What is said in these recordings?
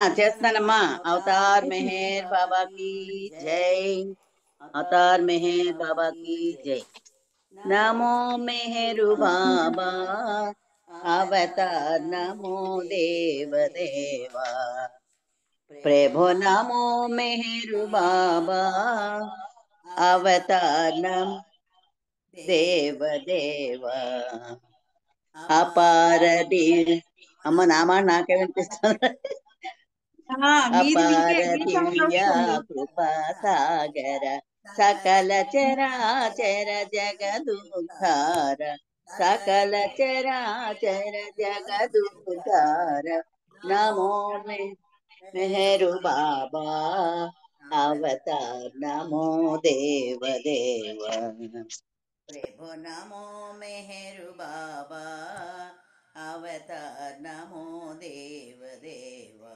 చేస్తానమ్మా. అవతార్ మెహర్ బాబా की జై. అవతార్ మెహర్ బాబా की జై. నమో మెహరు బాబా అవతార్ నమో దేవ దేవా. ప్రభు నమో మెహరు బాబా అవతార్ నమో దేవ దేవా. అపారది అమ్మ నామా నాకే వినిపిస్తుంది. మీది అపార మీ సౌండ్ దివ్య వస్తుంది. కృపా సాగర సకల చరాచర జగదుద్ధార. సకల చరాచర జగదుద్ధార. నమో మెహరు బాబా అవతార్ నమో దేవ దేవ. ప్రభు నమో మెహరు బాబా అవతార్ నమో దేవ దేవ.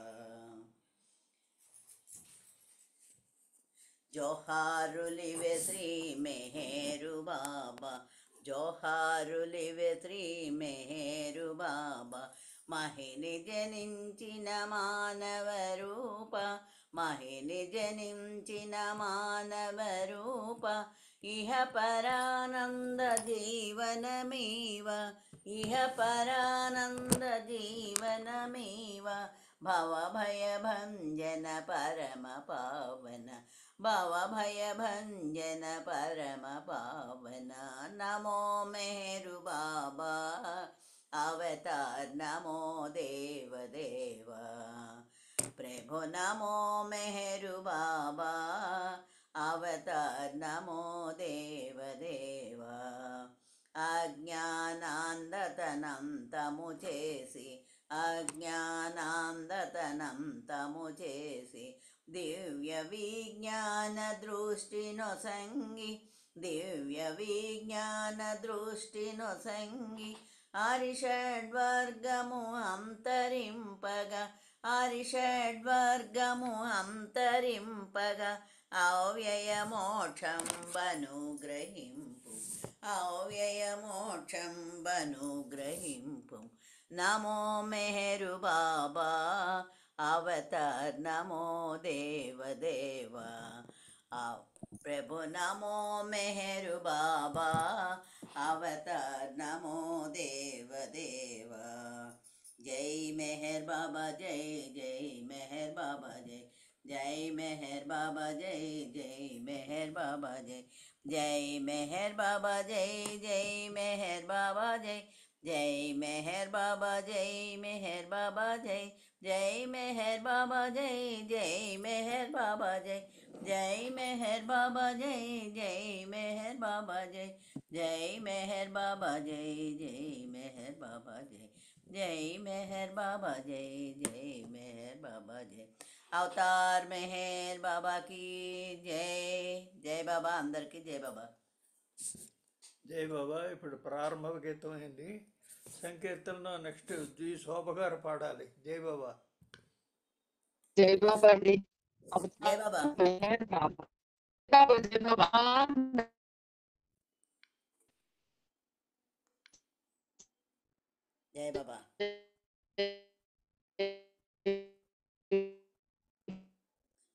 జోహారులివే శ్రీ మెహరు బాబా. జోహారులివే శ్రీ మెహరు బాబా. మహిని జనించిన మానవ రూప. మహిని జనించిన మానవ రూప. ఇహ పరానంద జీవనమేవ. ఇహ పరానంద జీవనమేవ. భవభయభంజన పరమ పావన. భవభయభంజన పరమ పావన. నమో మెహరు బాబా అవతార్ నమో దేవ దేవ. ప్రభు నమో మెహరు బాబా అవతార్ నమో దేవ దేవ. అజ్ఞానాంధతనం తము చేసి. అజ్ఞానాంధతనం తము చేసి. దివ్య విజ్ఞాన దృష్టిను సంగి. దివ్య విజ్ఞాన దృష్టిను సంగి. అరిషడ్వర్గము అంతరింపగా. అరిషడ్వర్గము అంతరింపగా. అవ్యయ మోక్షం బనుగ్రహింపు. అవ్యయ మోక్షం బనుగ్రహింపు. నమో మెహరు బాబా అవతార్ నమో దేవ దేవ. ప్రభు నమో మెహరు బాబా అవతార్ నమో దేవ దేవ. జై మెహర్ బాబా జై. జై మెహర్ బాబా జై. జై మెహర్ బాబా జై. జై మెహర్ బాబా జై. జై మెహర్ బాబా జై. జై మెహర్ బాబా జై. జై మెహర్ బాబా జై. మెహర్ బాబా జై. జై మెహర్ బాబా జై. జై మెహర్ బాబా జై. జై మెహర్ బాబా జై. జై మెహర్ బాబా జై. జై మెహర్ బాబా జై. జై మెహర్ బాబా జై. జై మెహర్ బాబా జై. జై మెహర్ బాబా జై. అవతార్ మెహర్ బాబా की జై. జై బాబా. అందరికీ జై బాబా. జై బాబా. ఇప్పుడు ప్రారంభ గీతం అయింది. సంకీర్తనలో నెక్స్ట్ జి శోభ గారు పాడాలి. జై బాబా. జై బాబా అండి. జై బాబా. మెహర్ బాబా. బాబా జై బాబా. జై బాబా.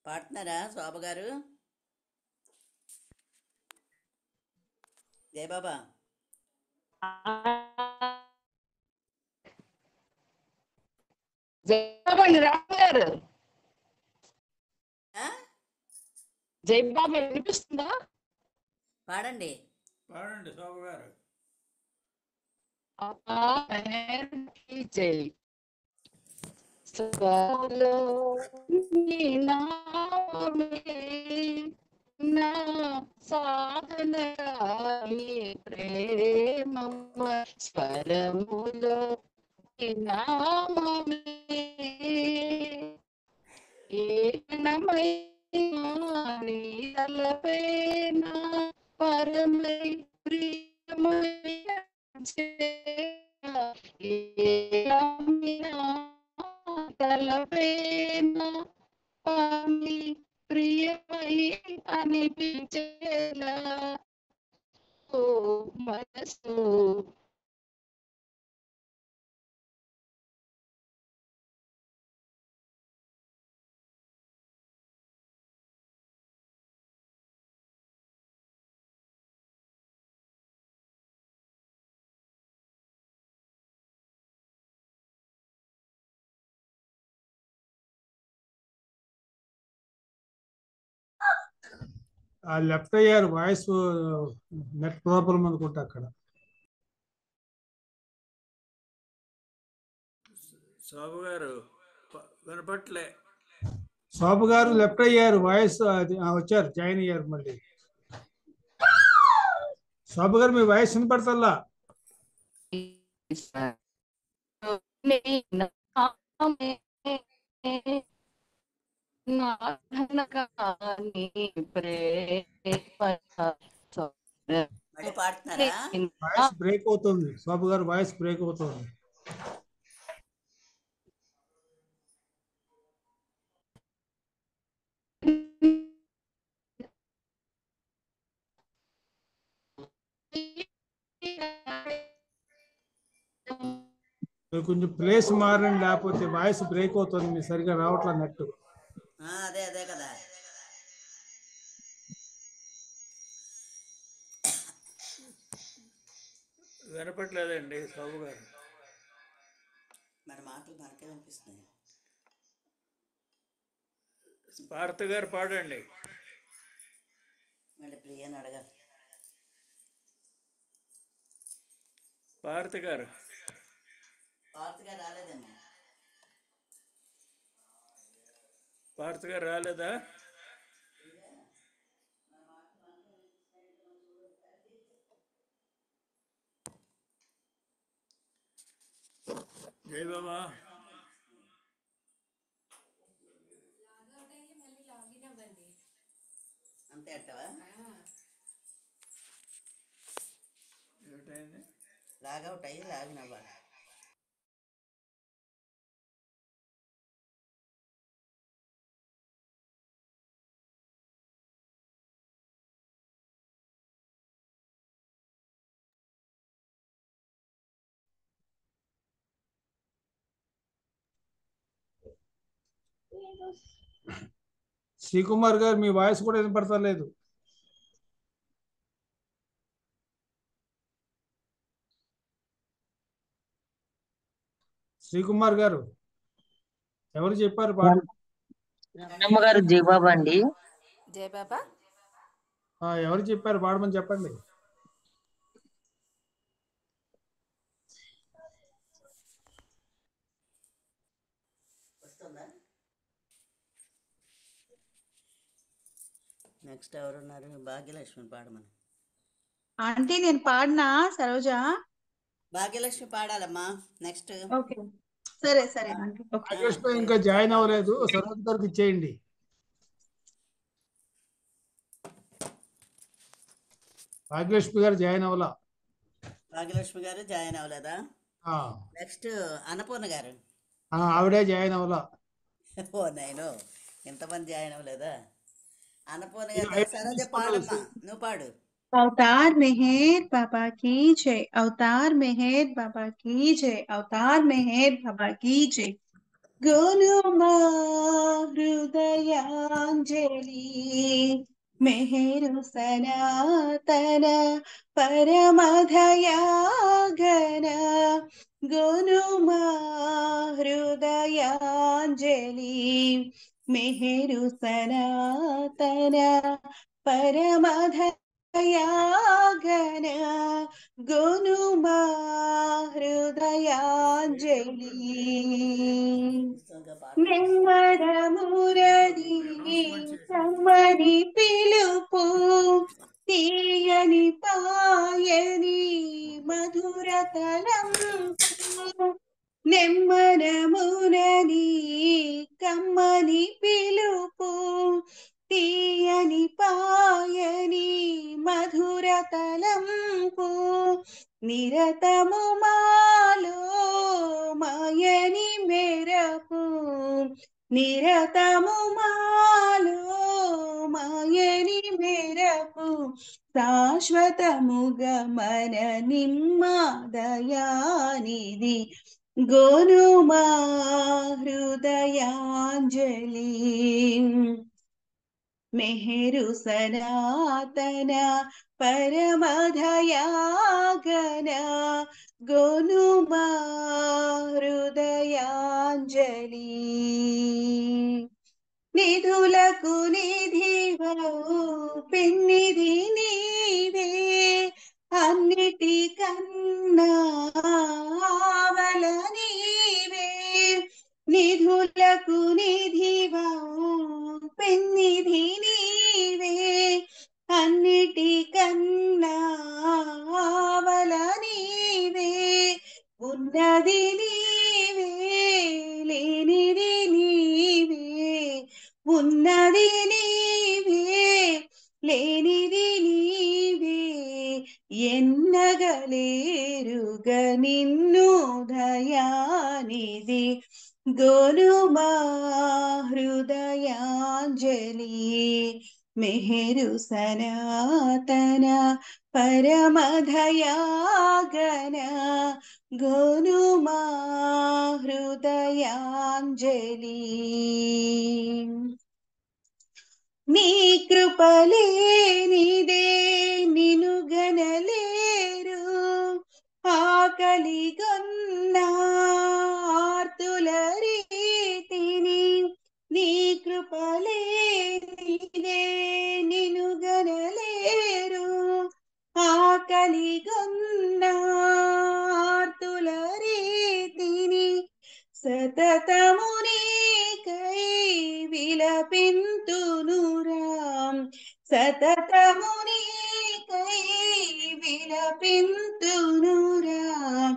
పాడుతున్నారా శోభ గారు? జై బాబా. జై బాబా అండి రామ్ గారు. జై బాబా వినిపిస్తుందా? పాడండి. పాడండి శోభ గారు. మెహర్ की జై. సలో నీ నామే నా సాధన ప్రేమ స్వరములో నీ నామమే ఏకనమై నీ తలపైన పరమై ప్రియమై తలపైన పామి ప్రియమై అనిపించేలా ఓ మనసు ఆ లెఫ్ట్ అయ్యారు వాయిస్ నెట్ ప్రాబ్లం అనుకుంటా అక్కడ. సాబు గారు వినపట్లే. శోభ గారు లెఫ్ట్ అయ్యారు వాయిస్ వచ్చారు, జాయిన్ అయ్యారు మళ్ళీ. శోభ గారు మీ వాయిస్ వినపడతల్లా. మళ్ళీ పాడుతున్నారా? వాయిస్ బ్రేక్ అవుతుంది, శోభ గారు వాయిస్ బ్రేక్ అవుతుంది. మీరు కొంచెం ప్లేస్ మారండి, లేకపోతే వాయిస్ బ్రేక్ అవుతుంది, మీరు సరిగా రావట్లే నెట్. అదే అదే కదా. వినపట్లేదండి సాబు గారు. మన మాటలు మనకే వినిపిస్తున్నాయి. భారత గారు పాడండి. మళ్ళీ ప్రియని అడగాలి. భారత గారు రాలేదండి. భారత గారు రాలేదా? జై బాబా. అంతే అంటావా? ఏమిటైంది? లాగౌట్ అయ్యి లాగిన్ అవ్వాలి. శ్రీకుమార్ గారు మీ వాయిస్ కూడా వినపడతలేదు. శ్రీకుమార్ గారు ఎవరు చెప్పారు పాట? రమణమ్మ గారు జయబాబా అండి. జయబాబా ఎవరు చెప్పారు పాడమని చెప్పండి. వస్తుందా? నెక్స్ట్ ఎవరున్నారు? భాగ్యలక్ష్మి పాడమని. ఆంటీ నేను పాడినా సరోజ. భాగ్యలక్ష్మి పాడాలమ్మా నెక్స్ట్. ఓకే సరే సరే ఆంటీ. ఓకే భాగ్యలక్ష్మి ఇంకా జాయిన్ అవ్వలేదు, సరోజ్ గారికి ఇచ్చేయండి. భాగ్యలక్ష్మి గారు జాయిన్ అవ్వాలా? భాగ్యలక్ష్మి గారు జాయిన్ అవ్వలేదా? నెక్స్ట్ అన్నపూర్ణ గారు. ఆవిడే జాయిన్ అవ్వాలా? ఓ నైను, ఎంతమంది జాయిన్ అవ్వలేదా? అన్నపూర్ణ గారు సరోజ పాడమ్మా, నువ్వు పాడు. अवतार मेहर बाबा की जय, अवतार मेहर बाबा की जय, अवतार मेहर बाबा की जय. गुरुमा हृदयांजलि मेहरु सनातन परमधयागन. गुरुमा हृदयांजलि मेहरु सनातन परमधयागन. गुरुमा हृदयांजलि నెమ్మర మురళి కమ్మని పిలుపు తీయని పాయని మధుర తలంపు. నెమ్మర మురళి కమ్మని పిలుపు తీయని పాయని మధుర తలంపు. నిరతము మాలో మాయని మెరపు, నిరతము మాలో మాయని మెరపు. శాశ్వతముగ మన నిమ్మదయానిది గోనుమా హృదయాంజలి. मेहरु सनातन परमधयागन. गोनुमा हृदयांजलि నిధులకు నిధివౌ నిధివా పెన్నిధి నీవే అన్నిటికన్నా ఆవల నీవే ఉన్నది నీవే లేనిది నీవే ఉన్నది నీవే లేనిది నీవే ఎన్నగలేరుగ నిన్ను దయానిధి గోలుమా హృదయాంజలి మెహరు సనాతన పరమధయాగన గోలుమా హృదయాంజలి నీ కృపలేనిదే నిను గనలేరు ఆకలిగొన్న ఆర్తుల రీతిని నీ కృపలేనిదే నిను గనలేరు ఆకలిగొన్న ఆర్తుల రీతిని సతతము నీకై విలపింతునురాం సతతము నీకై విలపింతునురాం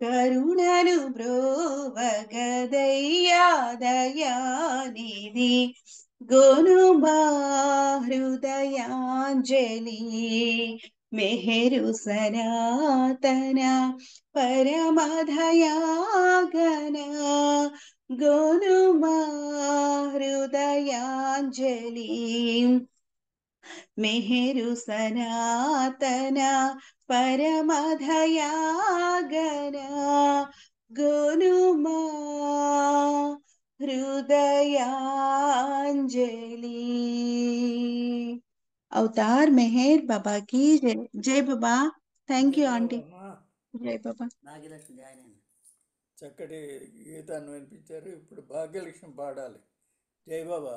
కరుణను బ్రోవగదయ్యా దయానిధి గోనుమా హృదయాంజలి మెహరు సనాతన పరమధయాగన గోనుమా హృదయాంజలి మెహరు సనాతన పరమధయాగన గోనుమా హృదయాంజలి అవతార్ మెహర్ బాబా की जय जय बाबा थैंक यू आंटी అమ్మా जय बाबा భాగ్యలక్ష్మి జాయిన్ అయింది. చక్కటి గీతాన్ని వినిపించారు. ఇప్పుడు భాగ్యలక్ష్మి పాడాలి. జై బాబా.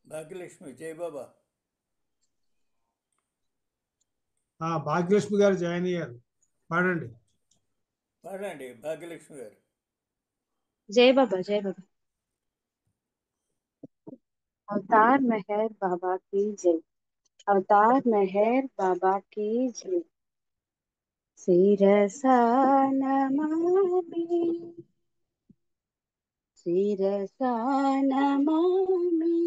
భాగ్యలక్ష్మి జై బాబా. భాగ్యలక్ష్మి గారు జాయిన్ అయ్యారు, పాడండి. పాడండి భాగ్యలక్ష్మి గారు. जय बाबा जय बाबा। अवतार मेहर बाबा की जय। अवतार मेहर बाबा की जय। शिरसा नमामि शिरसा नमामि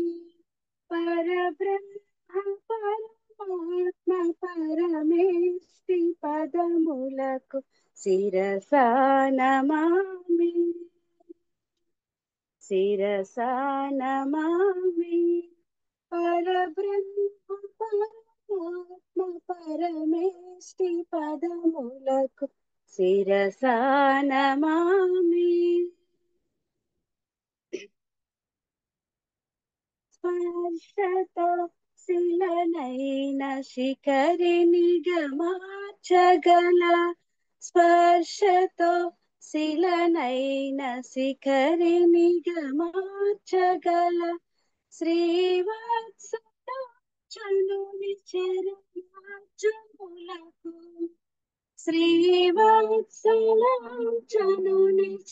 परब्रह्म परमात्मा परमेष्टि पदमुలకు शिरसा नमामि शिरसा नमामि परब्रह्म परमात्म परमेष्टि पदमुలకు शिरसा नमामि स्पर्शतो शिलनैन शिखरि निगमार्चगल स्पर्शतो शिलनैन शिखरि निगमार्चगल శ్రీవత్సలాంజనుని చరణార్జునులకు శ్రీవత్సలాంజనుని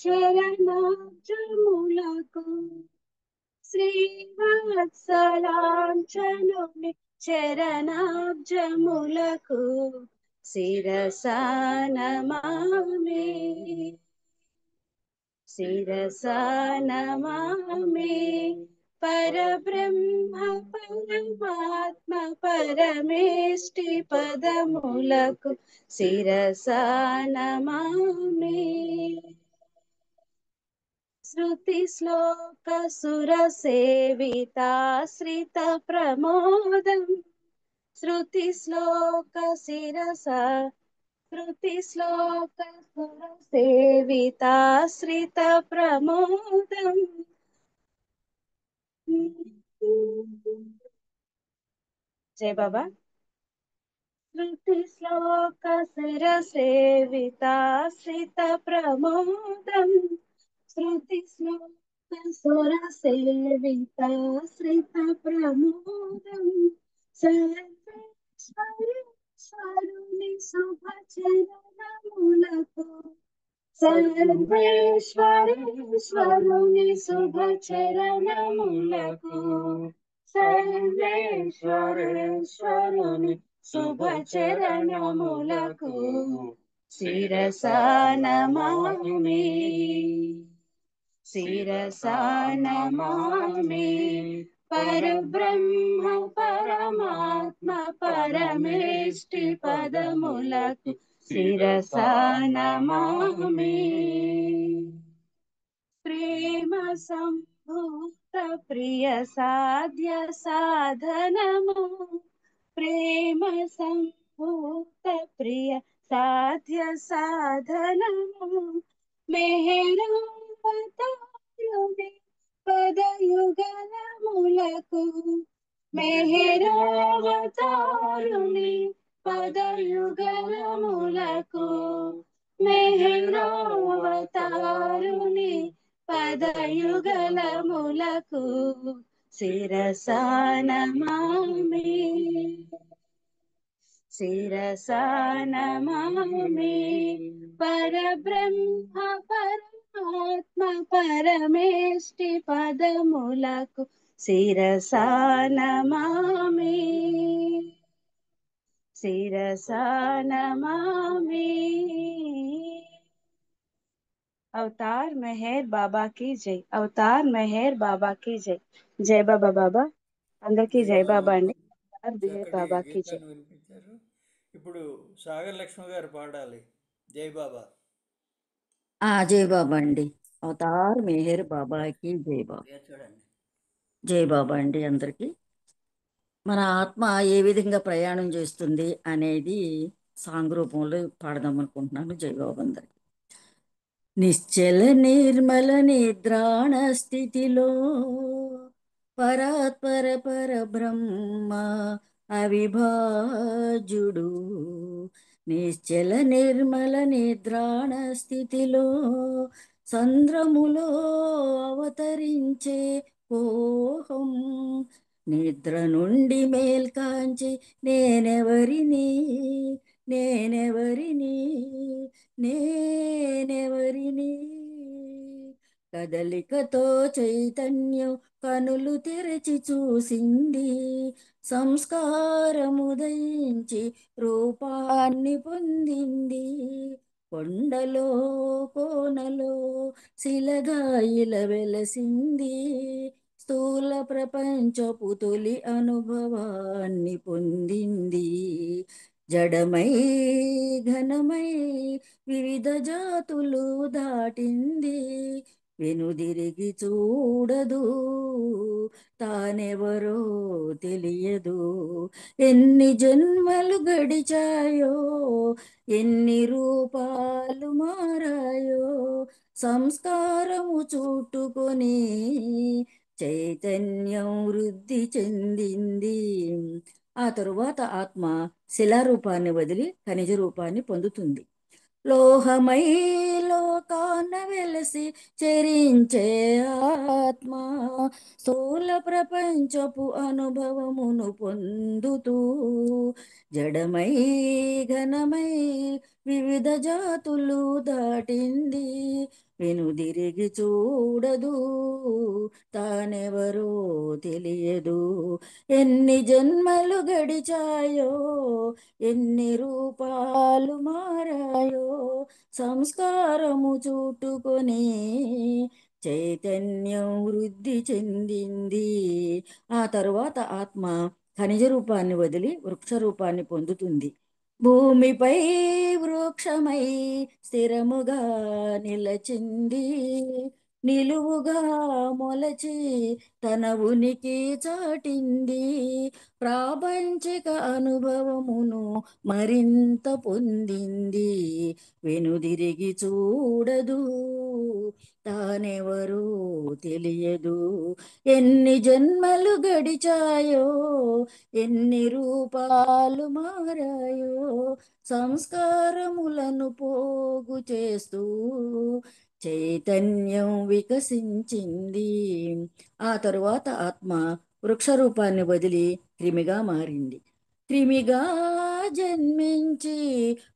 చరణార్జునులకు శ్రీవత్సలాంజనుని చరణాబ్జములకు శిరసా నమామి శిరసా నమామి పరబ్రహ్మ పరమాత్మ పరమేష్టి పదములకు శిరసా నమామి శృతి శ్లోక సుర సేవితాశ్రిత ప్రమోదం శృతి శ్లోక శిరస శృతి శ్లోక సుర సేవితాశ్రిత ప్రమోదం జయ బాబా శృతి శ్లోక శిర సేవితాశ్రిత ప్రమోదం శృతి శ్లోక సుర సేవితాశ్రిత ప్రమోదం సర్వేశ్వరుని శుభ చరణములకు సర్వేశ్వరేశ్వరుని శుభ చరణములకు సర్వేశ్వరేశ్వరుని శుభ చరణములకు శిరసా నమామి శిరసా నమామి పరబ్రహ్మ పరమాత్మ పరమేష్టి పదములకు శిరసా నమామి ప్రేమ సంభూత ప్రియ సాధ్య సాధనము ప్రేమ సంభూత ప్రియ సాధ్య సాధనము మెహరావతారుని పదయుగలములకు మెహరావతారుని పదయుగలములకు మెహరావతారుని పదయుగలములకు శిరసా నమామి శిరసా నమామి పరబ్రహ్మ పరమాత్మ పరమేష్టి పదములకు శిరసా నమామి శిరసా నమామి అవతార్ మెహర్ బాబా की जय అవతార్ మెహర్ బాబా की जय జై బాబా బాబా అందరికీ జై జై బాబా. బాబా అండి అవతార్ మెహర్ చక్కటి బాబా की जय గీతాన్ని వినిపించారు. ఇప్పుడు సాగర్ లక్ష్మి గారు పాడాలి జై బాబా. జై బాబా అండి. అవతార్ మెహర్ బాబాకి జై బాబా. చూడండి. జై బాబా అండి అందరికీ. మన ఆత్మ ఏ విధంగా ప్రయాణం చేస్తుంది అనేది సాంగ్ రూపంలో పాడదాం అనుకుంటున్నాను. జై బాబా అందరికి. నిశ్చల నిర్మల నిద్రాణ స్థితిలో పరాత్పర పరబ్రహ్మ అవిభాజ్యుడు నిశ్చల నిర్మల నిద్రాణ స్థితిలో సంద్రములో అవతరించే ఓహం నిద్ర నుండి మేల్కాంచి నేనెవరిని నేనెవరిని నేనెవరిని కదలికతో చైతన్యం కనులు తెరచి చూసింది సంస్కారముదయించి రూపాన్ని పొందింది కొండలో కోనలో శిలగాయిల వెలసింది స్థూల ప్రపంచపు తొలి అనుభవాన్ని పొందింది జడమై ఘనమై వివిధ జాతులు దాటింది వెనుదిరిగి చూడదు తానెవరో తెలియదు ఎన్ని జన్మలు గడిచాయో ఎన్ని రూపాలు మారాయో సంస్కారము చుట్టుకొని చైతన్యం వృద్ధి చెందింది ఆ తరువాత ఆత్మ శిలారూపాన్ని వదిలి ఖనిజ రూపాన్ని పొందుతుంది లోహమై లోకాన వెలసి చెరించే ఆత్మ స్థూల ప్రపంచపు అనుభవమును పొందుతూ జడమై ఘనమై వివిధ జాతులు దాటింది వెనుదిరిగి చూడదు తానెవరో తెలియదు ఎన్ని జన్మలు గడిచాయో ఎన్ని రూపాలు మారాయో సంస్కారము చుట్టుకొని చైతన్యం వృద్ధి చెందింది ఆ తరువాత ఆత్మ ఖనిజ రూపాన్ని వదిలి వృక్ష రూపాన్ని పొందుతుంది భూమిపై వృక్షమై స్థిరముగా నిలచింది నిలువుగా మొలచి తన ఉనికి చాటింది ప్రాపంచిక అనుభవమును మరింత పొందింది వెనుదిరిగి చూడదు తానెవరో తెలియదు ఎన్ని జన్మలు గడిచాయో ఎన్ని రూపాలు మారాయో సంస్కారములను పోగు చేస్తూ చైతన్యం వికసించింది ఆ తరువాత ఆత్మ వృక్ష రూపాన్ని వదిలి క్రిమిగా మారింది క్రిమిగా జన్మించి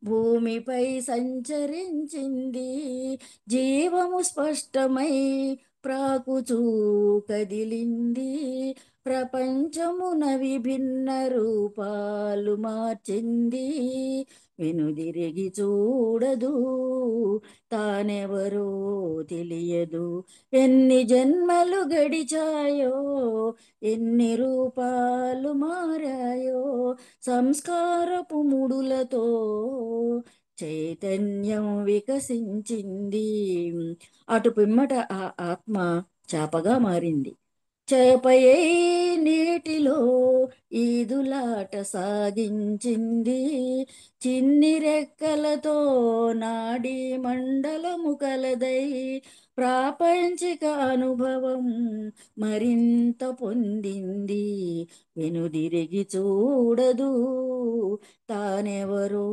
భూమిపై సంచరించింది. జీవము స్పష్టమై ప్రాకుచూ కదిలింది. ప్రపంచమున విభిన్న రూపాలు మార్చింది. వెనుదిరిగి చూడదు, తానెవరో తెలియదు. ఎన్ని జన్మలు గడిచాయో, ఎన్ని రూపాలు మారాయో, సంస్కారపు ముడులతో చైతన్యం వికసించింది. అటు పిమ్మట ఆ ఆత్మ చేపగా మారింది. చేపయై నీటిలో ఈదులాట సాగించింది. చిన్ని రెక్కలతో నాడీ మండలము కలదై ప్రాపంచిక అనుభవం మరింత పొందింది. వెనుదిరిగి చూడదు, తానెవరో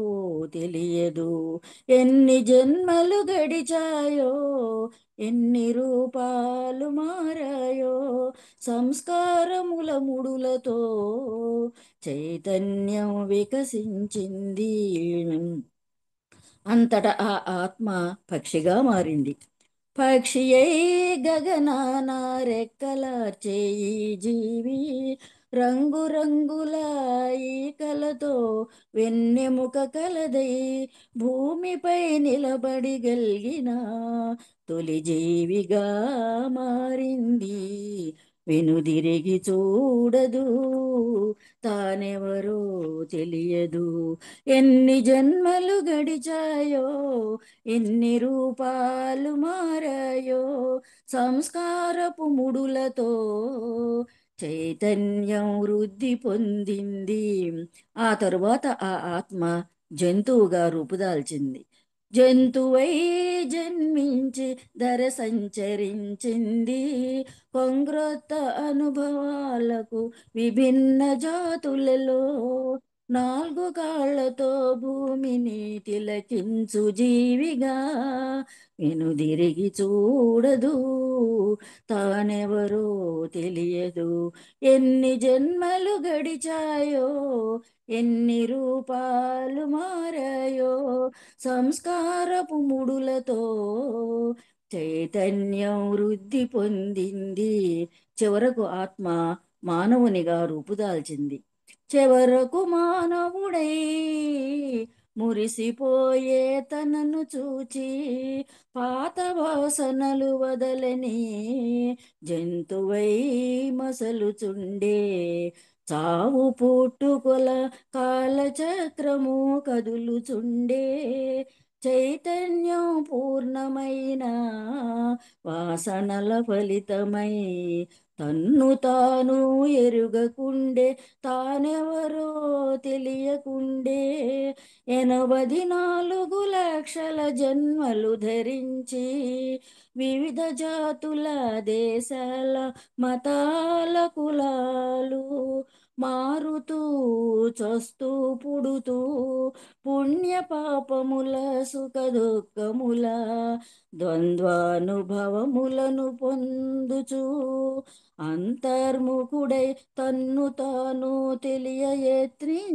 తెలియదు. ఎన్ని జన్మలు గడిచాయో, ఎన్ని రూపాలు మారాయో, సంస్కారముల ముడులతో చైతన్యం వికసించింది. అంతటా ఆ ఆత్మ పక్షిగా మారింది. పక్షి అయి గగనాన రెక్కలార్చే ఈ జీవి రంగురంగుల ఈకలతో వెన్నెముక కలదై భూమిపై నిలబడిగలిగిన తొలి జీవిగా మారింది. వెనుదిరిగి చూడదు, తానెవరో తెలియదు. ఎన్ని జన్మలు గడిచాయో, ఎన్ని రూపాలు మారాయో, సంస్కారపు ముడులతో చైతన్యం వృద్ధి పొందింది. ఆ తరువాత ఆ ఆత్మ జంతువుగా రూపుదాల్చింది. జంతువై జన్మించి ధర సంచరించింది. కొంగ్రొత్త అనుభవాలకు విభిన్న జాతులలో 4 కాళ్లతో భూమిని తిలకించు జీవిగా వెనుదిరిగి చూడదు, తానెవరో తెలియదు. ఎన్ని జన్మలు గడిచాయో, ఎన్ని రూపాలు మారాయో, సంస్కారపు ముడులతో చైతన్యం వృద్ధి పొందింది. చివరకు ఆత్మ మానవునిగా రూపుదాల్చింది. చివరకు మానవుడై మురిసిపోయే తనను చూచి పాత వాసనలు వదలని జంతువై మసలుచుండే. చావు పుట్టుకొల కాలచక్రము కదులుచుండే. చైతన్యం పూర్ణమైన వాసనల ఫలితమై తన్ను తాను ఎరుగకుండే, తానెవరో తెలియకుండే. 84 లక్షల జన్మలు ధరించి వివిధ జాతుల దేశాల మతాల కులాలు మారుతూ చస్తూ పుడుతూ పుణ్య పాపముల సుఖ దుఃఖముల ద్వంద్వానుభవములను పొందుచు అంతర్ముఖుడై తన్ను తాను తెలియయత్నించింది.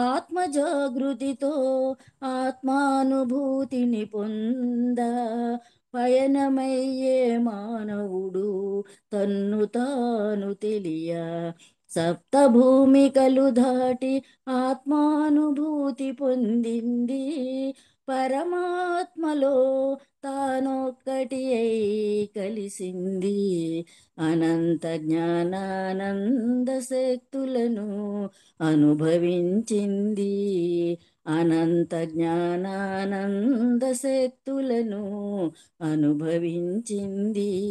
ఆత్మ జాగృతితో ఆత్మానుభూతిని పొంద పయనమయ్యే మానవుడు తన్ను తాను తెలియ సప్తభూమికలు దాటి ఆత్మానుభూతి పొందింది. పరమాత్మలో తానొక్కటి అయి కలిసింది. అనంత జ్ఞానానంద శక్తులను అనుభవించింది. అనంత జ్ఞానానంద శక్తులను అనుభవించింది.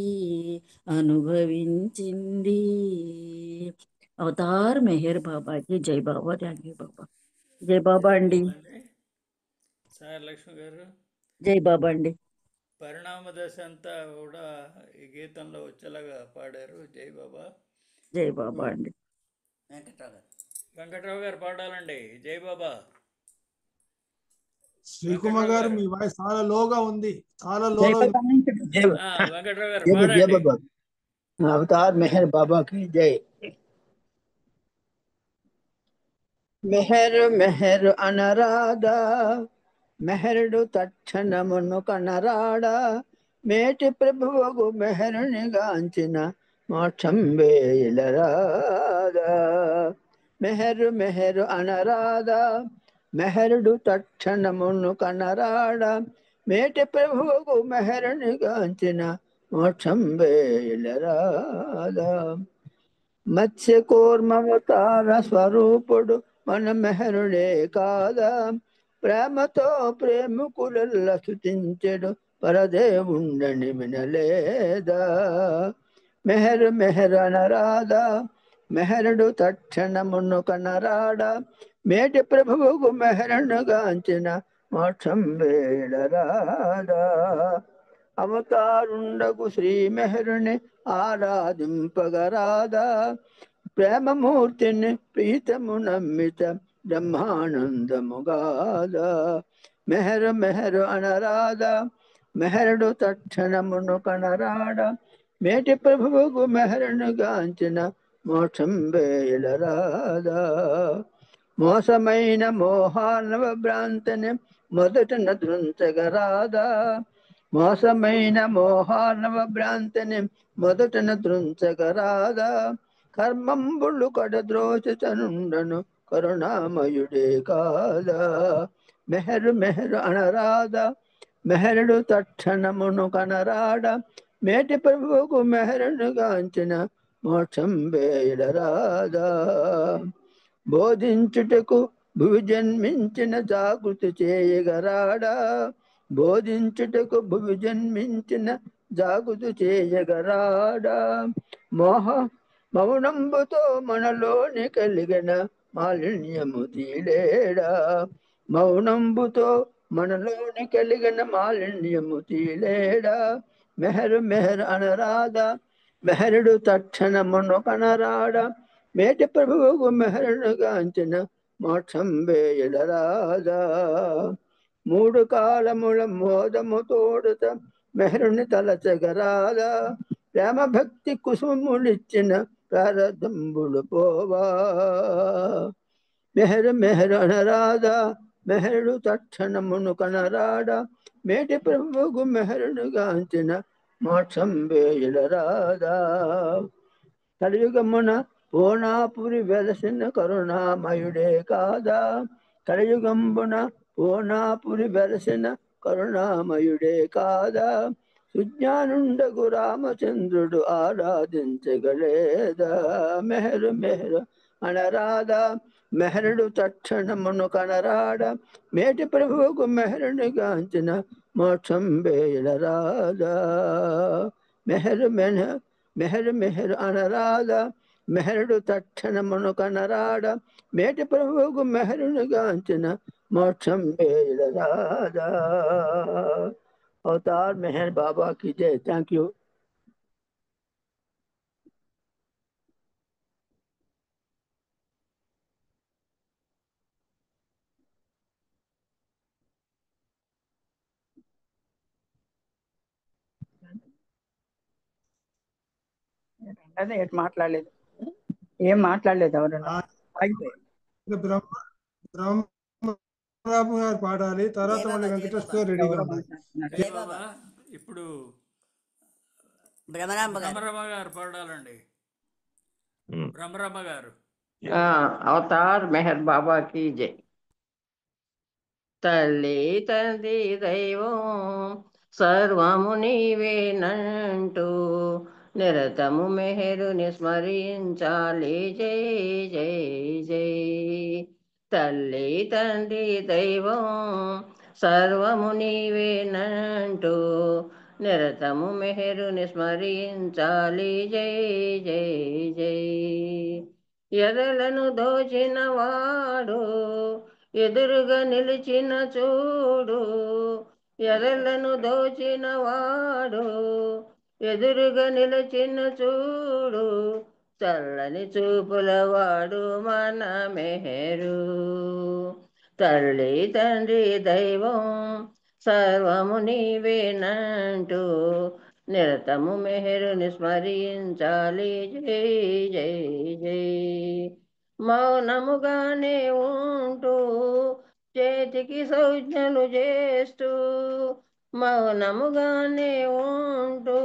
అవతార్ మెహర్ బాబాకి జై బాబా. థ్యాంక్ యూ బాబా. జై బాబా అండి. సార్ లక్ష్మి గారు, జై బాబా అండి. పరిణామ దశ అంతా కూడా ఈ గీతంలో వచ్చేలాగా పాడారు. జై బాబా. జై బాబా అండి. వెంకట్రావు గారు పాడాలండి. జై బాబా. శ్రీకుమార్ గారు మీ వాయిస్ చాలా లోగా ఉంది, చాలా లోగా. వెంకట్రావు గారు పాడండి. అవతార్ మెహర్ బాబా కి జై. మెహరు మెహరు అనరాదా మెహరుడు తక్షణమును కనరాడా మేటి ప్రభువుకు మెహరుని గాంచిన మోక్షం వేయలరాదా మెహరు మెహరు అనరాదా మెహరుడు తక్షణమును కనరాడా మేటి ప్రభువుకు మెహరుని గాంచిన మోక్షం వేయలరాదా మత్స్య కూర్మవతార స్వరూపుడు మన మెహరుడే కాదా ప్రేమతో ప్రేమికులెల్ల స్థుతించెడు పరదేవుండని వినలేదా మెహరు మెహరు అనరాదా మెహరుడు తక్షణమును కనరాడా మేటి ప్రభువుకు మెహరును గాంచిన మోక్షం వేడరాదా అవతారుండకు శ్రీ మెహరుని ఆరాధింపగరాదా ప్రేమమూర్తిని ప్రీతము నమ్మిత బ్రహ్మానందముగాదా మెహరు మెహరు అనరాదా మెహరుడు తక్షణమును కనరాడా మేటి ప్రభువుకు మెహరును గాంచిన మోక్షం వేయలరాదా మోసమైన మోహానవ భ్రాంతిని మొదటన దృంచగరాదా మోసమైన మోహానవ భ్రాంతిని మొదటన దృంచగరాదా కర్మంబుళ్ళు కడద్రోచనుండను కరుణామయుడే కాదా మెహరు మెహరు అనరాదా మెహరుడు తక్షణమును కనరాడా మేటి ప్రభువుకు మెహరును గాంచిన మోక్షం వేయడరాదా బోధించుటకు భువి జన్మించిన జాగృతి చేయగరాడా బోధించుటకు భువి జన్మించిన జాగృతి చేయగరాడా మోహ మౌనంబుతో మనలోని కలిగిన మాలిన్యము తీలేడా మౌనంబుతో మనలోని కలిగిన మాలిన్యము తీలేడా మెహరు మెహరు అనరాదా మెహరుడు తక్షణమును కనరాడా మేటి ప్రభువుకు మెహరును గాంచిన మోక్షం వేయలరాదా మూడు కాలముల మోదము తోడుత మెహరుని తలచగరాదా ప్రేమ భక్తి కుసుములిచ్చిన ప్రారదంబులు పోవా మెహరు మెహరు అనరాదా మెహరుడు తక్షణమును కనరాడా మేటి ప్రభువుకు మెహరును గాంచిన మోక్షం వేయలరాదా కలియుగమున పూనాపురి వెలసిన కరుణామయుడే కాదా కలియుగంబున పూనాపురి వెలసిన కరుణామయుడే కాదా సుజ్ఞానుండగు రామచంద్రుడు ఆరాధించగలేదా మెహరు మెహరు అనరాదా మెహరుడు తక్షణమును కనరాడా మేటి ప్రభువుకు మెహరుని గాంచిన మోక్షం వేయలరాదా మెహరు మెహరు మెహరు మెహరు అనరాదా మెహరుడు తక్షణమును కనరాడా మేటి ప్రభువుకు మెహరును గాంచిన మోక్షం వేయలరాదా అవతార్ మెహర్ బాబా की जय थैंक यू అదే ఎటు మాట్లాడలేదు ఏం మాట్లాడలేదు ఎవరన్నా ఆగిపోయి ఇంకా బ్రహ్మరాబు గారు పాడాలి, తర్వాత మళ్ళీ వెంకటేష్ గారు రెడీగా ఎవరో ఉన్నారు. మాట్లాడుతున్నారు జై బాబా ఇప్పుడు భ్రమరాంబ గారు భ్రమరమ్మ గారు పాడాలండి. భ్రమరమ్మ గారు అవతార్ మెహర్ బాబా की जय తల్లి తండ్రి దైవం సర్వము నీవేనంటూ నిరతము మెహరుని స్మరించాలి జై జై జై తల్లి తండ్రి దైవం సర్వము నీవేనంటూ నిరతము మెహరుని స్మరించాలి జై జై జై ఎదలను దోచిన వాడు ఎదురుగా నిలిచిన చూడు ఎదలను దోచిన వాడు ఎదురుగా నిలిచిన చూడు చల్లని చూపుల వాడు మన మెహరు తల్లి తండ్రి దైవం సర్వము నీవేనంటూ నిరతము మెహరుని స్మరించాలి జై జై జై మౌనముగానే ఉంటూ చేతికి సంజ్ఞలు చేస్తూ, మౌనముగానే ఉంటూ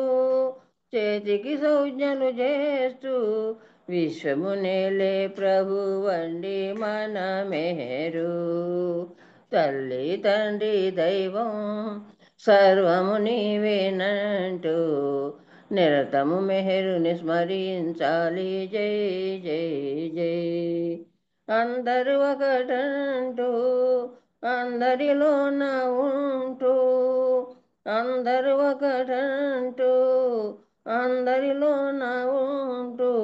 చేతికి సంజ్ఞలు చేస్తూ, విశ్వము నేలే ప్రభువండి మన మెహరు. తల్లి తండ్రి దైవం సర్వము నీవేనంటూ నిరతము మెహరుని స్మరించాలి. జై జై జై. అందరూ ఒకటంటూ అందరిలోన ఉంటూ, అందరూ ఒకటంటూ అందరిలోన ఉంటూ,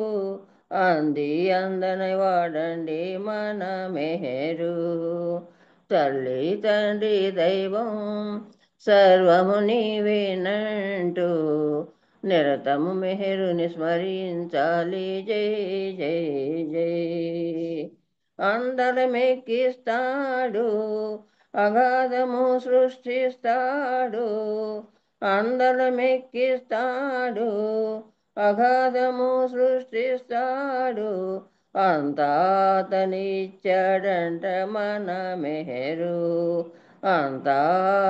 అంది అందனை వాడండి మన మెహరు. తల్లి తండ్రి దైవం సర్వము నీవేనంటూ నిరతము మెహరుని స్మరించాలి. జై జై జై. అందరమెక్కిస్తాడు అగాధము సృష్టిస్తాడు, అందరమెక్కిస్తాడు అగాధము సృష్టిస్తాడు, అంతా అతనిచ్చాడంట మన మెహరు. అంతా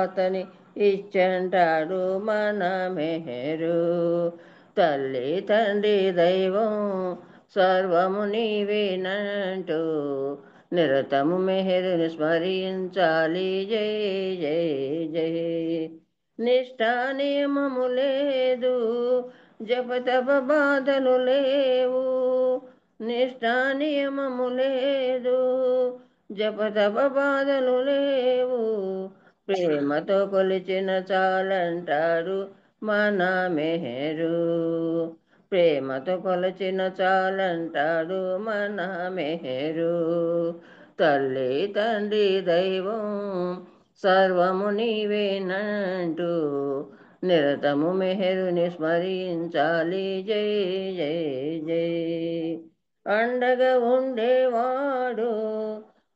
అతని ఇచ్చంటాడు మన మెహరు. తల్లి తండ్రి దైవం సర్వము నీవేనంటూ నిరతము మెహరుని స్మరించాలి. జై జై జై. నిష్ఠా నియమము లేదు, జపతప బాధలు లేవు, నిష్ఠా నియమము లేదు, జపతప బాధలు లేవు, ప్రేమతో కొలిచిన చాలంటాడు మన మెహరు. ప్రేమతో కొలిచిన చాలంటాడు మన మెహరు. తల్లి తండ్రి దైవం సర్వము నీవేనంటూ నిరతము మెహరుని స్మరించాలి. జై జై జై. అండగా ఉండేవాడు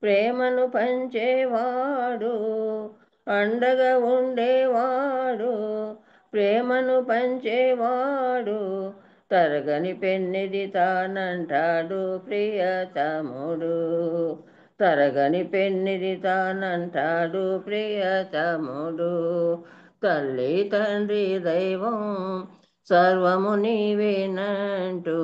ప్రేమను పంచేవాడు, అండగా ఉండేవాడు ప్రేమను పంచేవాడు, తరగని పెన్నిది తానంటాడు ప్రియతముడు. తరగని పెన్నిది తానంటాడు ప్రియతముడు. తల్లి తండ్రి దైవం సర్వము నీవేనంటూ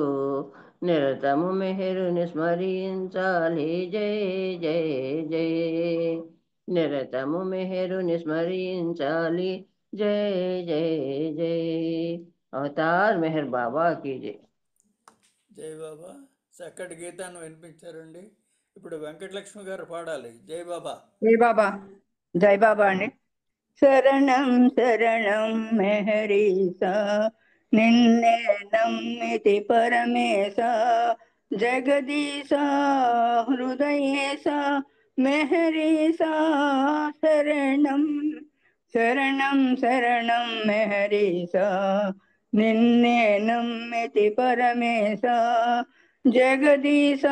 నిరతము మెహరుని స్మరించాలి. జై జై జై. నిరతము మెహరుని స్మరించాలి. జై జై జై. అవతార్ మెహర్ బాబా కీ జై. జై బాబా. చక్కటి గీతాన్ని వినిపించారండి. ఇప్పుడు వెంకటలక్ష్మి గారు పాడాలి. జై బాబా. జై బాబా. జై బాబా అండి. శరణం శరణం మెహరీస, నిన్నే నమ్మితి పరమేశ, జగదీశ హృదయేశ మెహరీస. శరణం శరణం శరణం మెహరీస, నిన్నే నమ్మితి పరమేశ, జగదీశ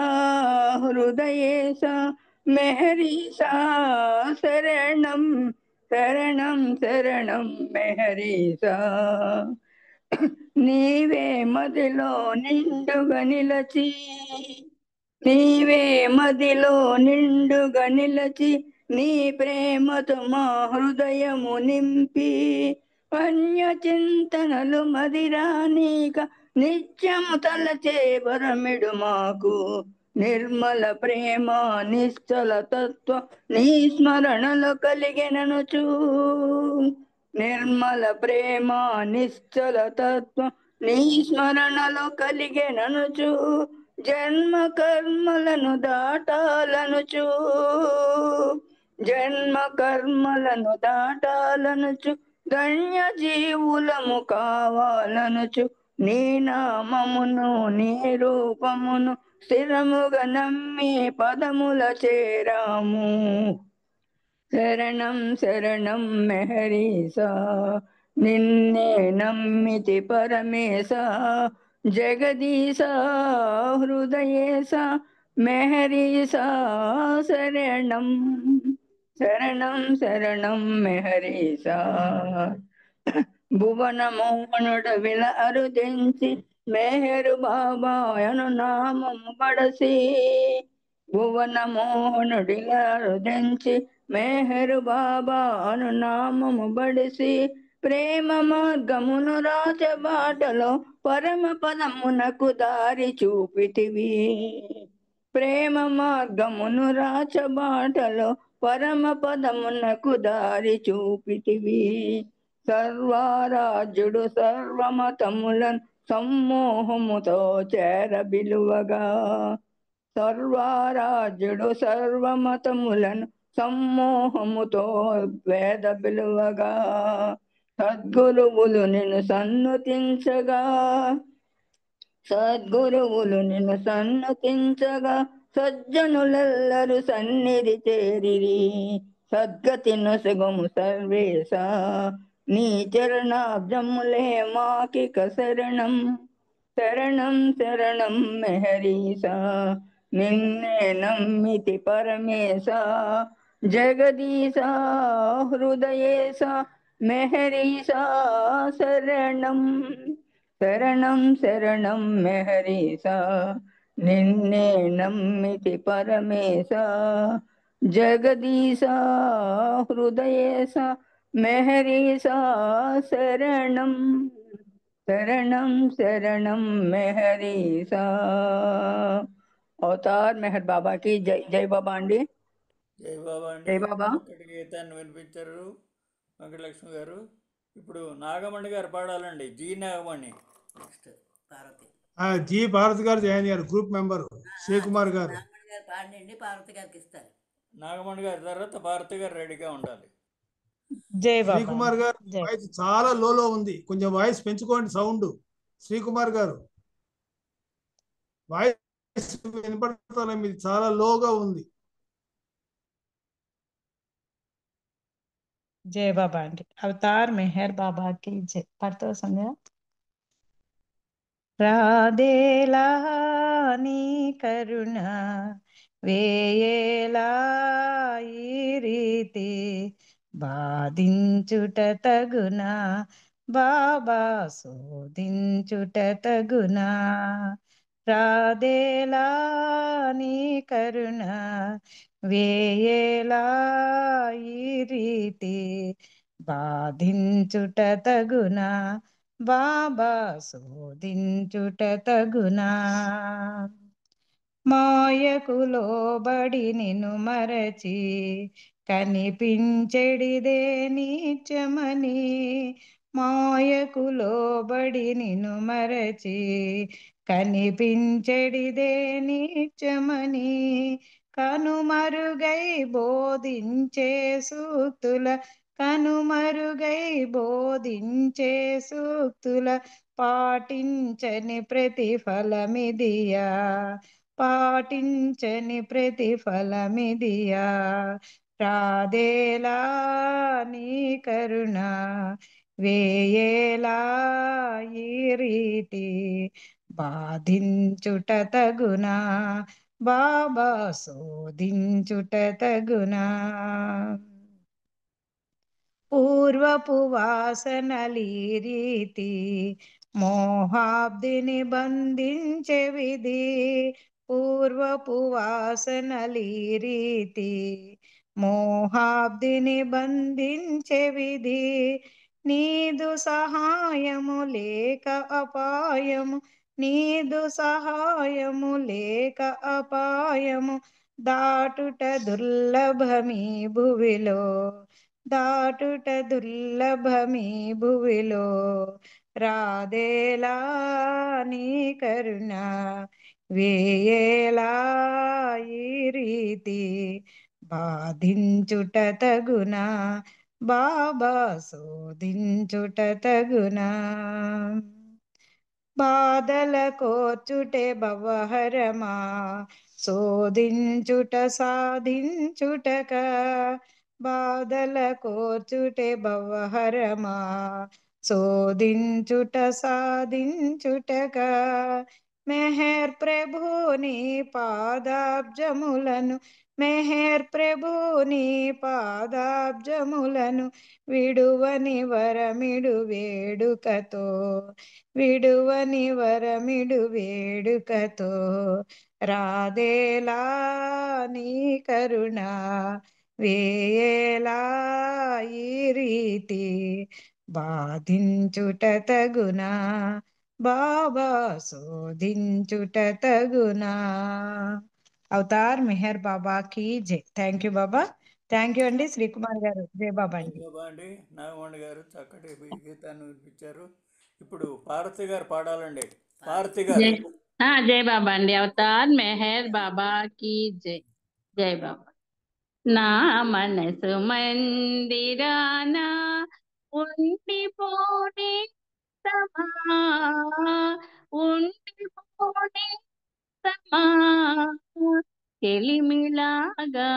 హృదయేశ మెహరీస. శరణం శరణం శరణం మెహరీస. నీవే మదిలో నిండుగా నిలచి, నీవే మదిలో నిండుగా నిలచి, నీ ప్రేమతో మా హృదయము నింపి, అన్య చింతనలు మదిరానీక నిత్యము తలచే వరమిడు మాకు. నిర్మల ప్రేమ నిశ్చల తత్వ నీ స్మరణలో కలిగెననుచు, నిర్మల ప్రేమ నిశ్చల తత్వ నీ స్మరణలో కలిగెననుచు, జన్మ కర్మలను దాటాలనుచు, జన్మ కర్మలను దాటాలనుచు, ధన్య జీవులము కావాలనుచు, నీ నామమును నీ రూపమును స్థిరముగా నమ్మి పదముల చేరాము. శరణం శరణం మెహరీస, నిన్నే నమ్మితి పరమేశ, జగదీశ హృదయేశ మెహరీస. శరణం శరణం శరణం మెహరీస. భువన మోహనుడు విల అరుదించి మెహరు బాబాయను నామము బడసి భువన మోహనుడిలా రుదించి మెహరు బాబాను నామము బడిసి ప్రేమ మార్గమును రాజబాటలో పరమ పదమునకు దారి చూపితివి. ప్రేమ మార్గమును రాచబాటలో పరమ పదమునకు దారి చూపితివి. సర్వారాజ్యుడు సర్వమతములను సమ్మోహముతో చేరబిలువగా సర్వారాజ్యుడు సర్వమతములను సమ్మోహముతో వేద బిలువగా సద్గురువులు నిన్ను సన్నుతించగా సద్గురువులు నిన్ను సన్నుతించగా సజ్జనులెల్లరు సన్నిధి చేరిరి. సద్గతి నొసగము సర్వేశ నీ చరణాబ్జములే మాకిక శరణం. శరణం శరణం మెహరీస నిన్నే నమ్మితి పరమేశ. జగదీశ హృదయేశ మెహరీస శరణం. శరణం శరణం మెహరీస నిన్నే నమ్మితి పరమేశ. జగదీశ హృదయేశ మెహరీస శరణం. శరణం శరణం మెహరీస. అవతార్ మెహర్ బాబాకి జై. జై బాబా అండి. జై బాబా అండి. జై బాబా. చక్కటి గీతాన్ని వినిపించారు వెంకటలక్ష్మి గారు. ఇప్పుడు నాగమణి గారు పాడాలండి. G Nagamani. Next Parvati. G Bharati గారు జాయిన్ అయ్యారు, గ్రూప్ మెంబర్ శ్రీకుమార్ గారు. నాగమణి గారు పాడండి, పార్వతి గారికి ఇస్తారు. నాగమణి గారి తర్వాత భారతి గారు రెడీగా ఉండాలి. జై బాబా. శ్రీకుమార్ గారు వాయిస్ చాలా లోలో ఉంది, కొంచెం వాయిస్ పెంచుకోండి సౌండ్. శ్రీకుమార్ గారు వాయిస్ వినపడతారా? మీది చాలా లోగా ఉంది. జై బాబా అండి. అవతార్ మెహర్ బాబాకి జై. పడుతూ సంధ్య. రాధేలా నీ కరుణ వేయేలా ఈ రీతి బాధించుట తగునా బాబా శోధించుట తగునా. రాధేలా నీ కరుణ వేయేలా ఈ రీతి బాధించుట తగునా బాబా శోధించుట తగునా. మాయకు లోబడి నిన్ను మరచి కనిపించెడిదే నీచమని. మాయకు లోబడి నిన్ను మరచి కనిపించెడిదే నీచమని. కనుమరుగై బోధించే సూక్తుల కనుమరుగై బోధించే సూక్తుల పాటించని ప్రతిఫలమిదియా పాటించని ప్రతిఫలమిదియా. రాధేలా నీ కరుణ వేయేలా ఈ రీతి బాధించుట తగునా బాబా శోధించుట తగునా. పూర్వపు వాసనలీ రీతి మోహాబ్దిని బంధించే విధి. పూర్వపు వాసనలీ రీతి మోహాబ్దిని బంధించే విధి. నీదు సహాయము లేక అపాయము నీదు సహాయము లేక అపాయము దాటుట దుర్లభమీ భువిలో దాటుట దుర్లభమీ భువిలో. రాధేలా నీ కరుణ వేయేలా ఈ రీతి బాధించుట తగునా బాబా శోధించుట తగునా. బాధల కోర్చుటే భవహరమా శోధించుట సాధించుటక. బాధల కోర్చుటే భవహరమా శోధించుట సాధించుటక. మెహర్ ప్రభుని పాదాబ్జములను మెహర్ ప్రభుని పాదాబ్జములను విడువని వరమిడు వేడుకతో విడువని వరమిడు వేడుకతో రాధేలా నీ కరుణ వేయేలా ఈ రీతి బాధించుట తగునా బాబా శోధించుట తగునా. అవతార్ మెహర్ బాబా కి జై. Thank you Baba. Thank you అండి శ్రీకుమార్ గారు. జై బాబా అండి. బాబా అండి నాగమణి గారు చక్కటి ఈ గీతాన్ని వినిపించారు. ఇప్పుడు పార్వతి గారు పాడాలండి. పార్వతి గారు. జై బాబా అండి. అవతార్ మెహర్ బాబా కి జై. జై బాబా. నా మనసు మందిరాన ఉండిపోనే సమా ఉండిపోనే సమా చెలిమిలాగా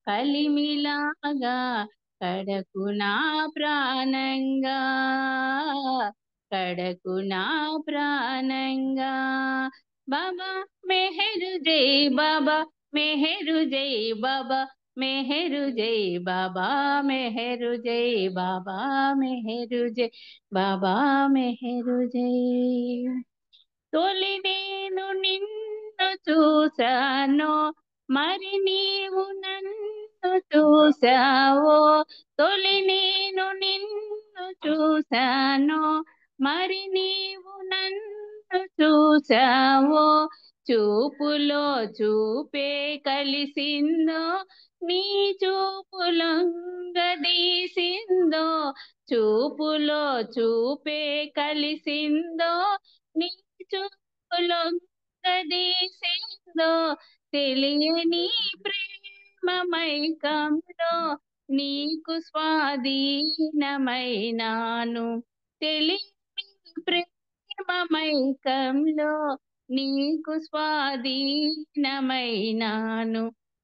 కలిమిలాగా కడకు నా ప్రాణంగా కడకు నా ప్రాణంగా బాబా మెహరు జై బాబా మెహరు జై బాబా మెహరు జై బాబా మెహరు జై బాబా మెహరు జై బాబా మెహరు జై. తొలి నేను నిన్ను చూశాను మరి నీవు నన్ను చూశావో తొలి నేను నిన్ను చూశాను మరి నీవు నన్ను చూశావో చూపులో చూపే కలిసిందో నీ చూపులొంగదీసిందో చూపులో చూపే కలిసిందో నీ చూపులొంగదీసిందో తెలియని ప్రేమ మైకంలో నీకు స్వాధీనమైనాను తెలియని ప్రేమ మైకంలో నీకు స్వాధీనమైనాను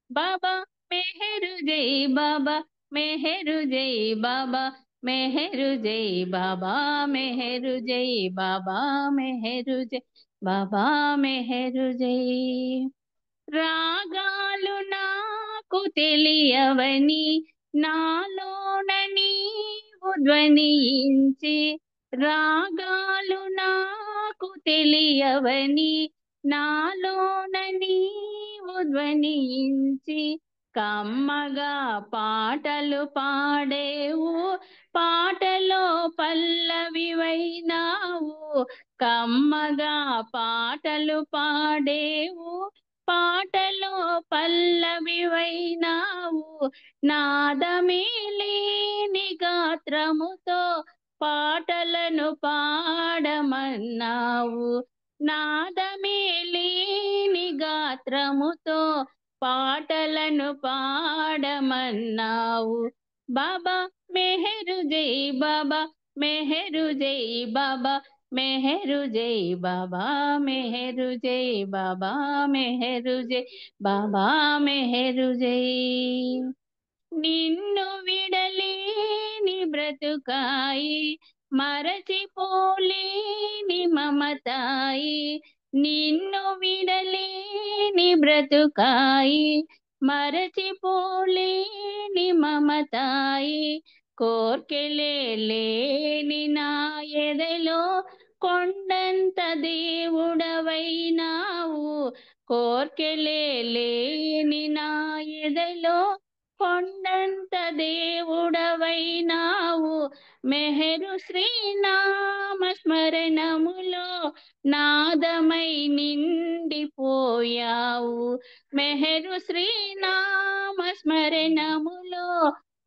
బాబా మెహరు జై బాబా మెహరు జై బాబా మెహరు జై బాబా మెహరు జై బాబా మెహరు జై బాబా మెహరు జై. రాగాలు నాకు తెలియవని నాలోన నీవు ధ్వనించి రాగాలు నాకు తెలియవని నాలోన నీవు ధ్వనించి కమ్మగా పాటలు పాడేవు పాటలో పల్లవివైనావు కమ్మగా పాటలు పాడేవు పాటలో పల్లవివైనావు నాదమే లేని గాత్రముతో పాటలను పాడమన్నావు నాదమే లేని గాత్రముతో పాటలను పాడమన్నావు బాబా మెహరు జై బాబా మెహరు జై బాబా మెహరు జై బాబా మెహరు జై బాబా మెహరు జై బాబా మెహరు జై. నిన్ను విడలేని బ్రతుకాయి మరచిపోలేని మమతాయి నిన్ను విడలేని బ్రతుకాయి మరచిపోలేని మమతాయి కోర్కెలే లేని నా ఎదలో కొండంత దేవుడవైనావు కోర్కెలే లేని నా ఎదలో కొండంత దేవుడవైనావు మెహరు శ్రీనామ స్మరణములో నాదమై నిండిపోయావు మెహరు శ్రీనామ స్మరణములో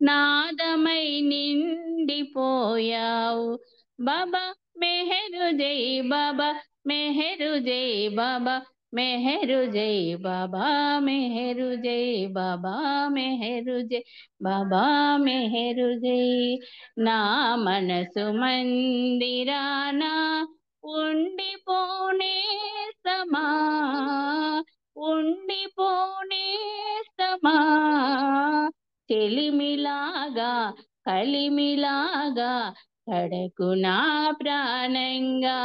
నాదమై నిండిపోయావు బాబా మెహరు జై బాబా మెహరు జై బాబా మెహరు జై బాబా మెహరు జై బాబా మెహరు జై బాబా మెహరు జై. నా మనసు మందిరాన ఉండిపోనే సమా ఉండిపోనే సమా చెలిమిలాగా కలిమిలాగా కడకు నా ప్రాణంగా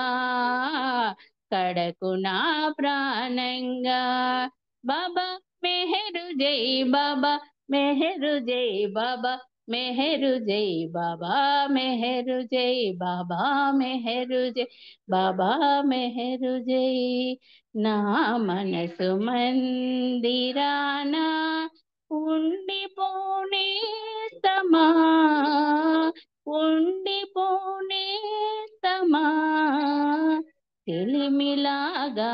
కడకు నా ప్రాణంగా బాబా మెహరు జై బాబా మెహరు జై బాబా మెహరు జై బాబా మెహరు జై బాబా మెహరు జై బాబా మెహరు జై నా మనసు మందిరానా ఉండిపోనే సమా ఉండిపోనే సమా తెలిమిలాగా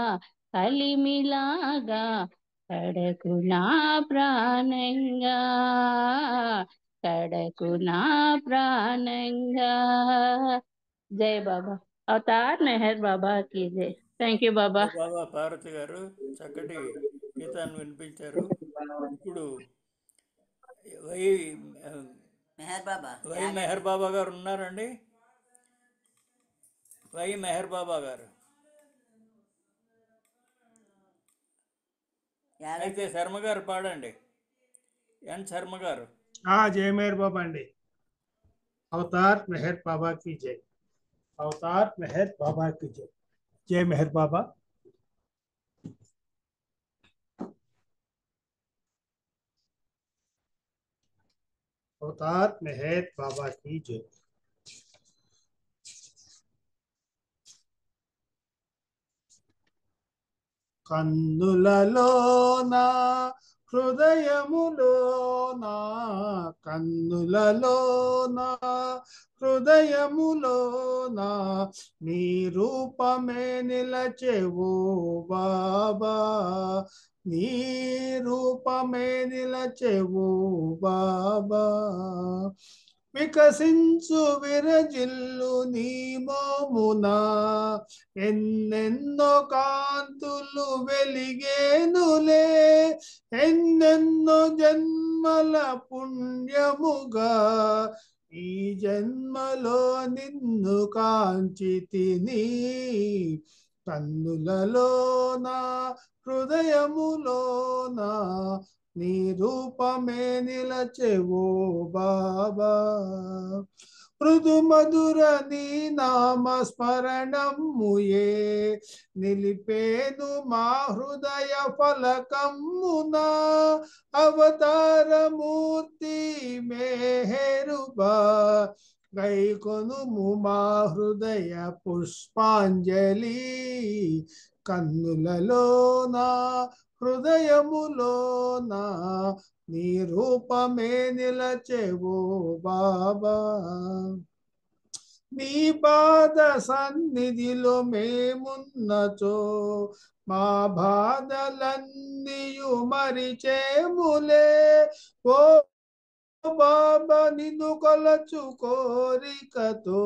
కలిమిలాగా కడకు నా ప్రాణంగా కడకు నా ప్రాణంగా జై బాబా అవతార్ మెహర్ బాబా की जय థ్యాంక్ యూ బాబా బాబా పార్వతి గారు చక్కటి గీతాన్ని వినిపించారు. ఇప్పుడు వై మెహర్ బాబా వై మెహర్ బాబా గారు ఉన్నారండి. వై మెహర్ బాబా గారు అయితే శర్మ గారు పాడండి. ఎన్ శర్మ గారు. జయ మెహర్ బాబా అండి. అవతార్ మెహర్ బాబా की जय. అవతార్ మెహర్ బాబా की जय. జయ మెహర్ బాబా. అవతార్ మెహర్ బాబా की जय. కన్నులలోన హృదయములోన కన్నులలోన హృదయములోన నీ రూపమే నిలచెవో బాబా నీ రూపమే నిలచెవో బాబా వికసించు విరజిల్లు నీ మోమునా ఎన్నెన్నో కాంతులు వెలిగేనులే ఎన్నెన్నో జన్మల పుణ్యముగా ఈ జన్మలో నిన్ను కాంచితిని కన్నులలోన హృదయములోన నీ రూపమే నిలచెవో బాబా మృదు మధుర నీ నామ స్మరణముయే నిలిపేను మా హృదయ ఫలకమునా అవతారమూర్తి మెహరుబా గైకొనుము మా హృదయ పుష్పాంజలి కన్నులలోన హృదయములోన నీ రూపమే నిలచెవో బాబా నీ పాద సన్నిధిలో మేమున్నచో మా బాధలన్నీయు మరిచేములే ఓ బాబా నిన్ను కొలచు కోరికతో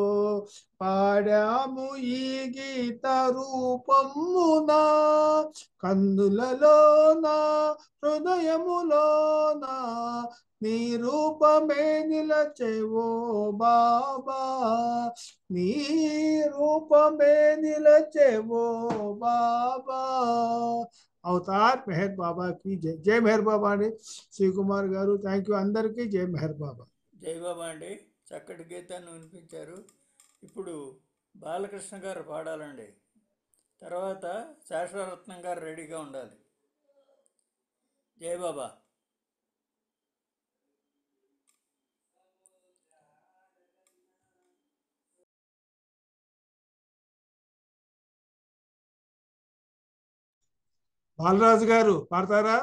పాడాము ఈ గీత రూపమునా కన్నులలోన హృదయములోన నీ రూపమే నిలచెవో బాబా నీ రూపమే నిలచెవో బాబా అవతార్ మెహర్ బాబా की जय. జై మెహర్ బాబా అండి. శ్రీకుమార్ గారు థ్యాంక్ యూ. అందరికీ జై మెహర్ బాబా. జై బాబా అండి. చక్కటి గీతాన్ని వినిపించారు. ఇప్పుడు బాలకృష్ణ గారు పాడాలండి. తర్వాత శాశ్వరత్నం గారు రెడీగా ఉండాలి. జై బాబా. బాలరాజు గారు పాడతారా?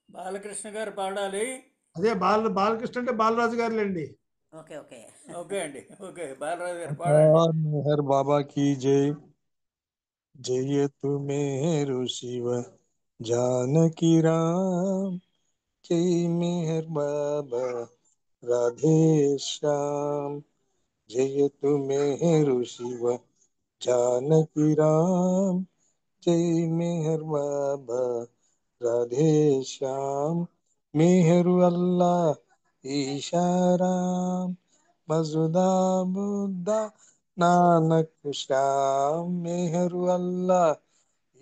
బాలకృష్ణ గారు పాడాలి. అదే బాలకృష్ణ అంటే బాలరాజు గారులేండి. ఓకే ఓకే ఓకే అండి. ఓకే బాలరాజు గారు పాడండి. మెహర్ బాబా की जय. जय तु मेरु शिव जानकी राम. जय मेहर बाबा राधे श्याम. जय तु मेरु शिव जानकी राम. जय मेहर बाबा राधे श्याम. मेहरु अल्लाह ईशाराम. मजुदा बुद्धा नानक श्याम. मेहरु अल्लाह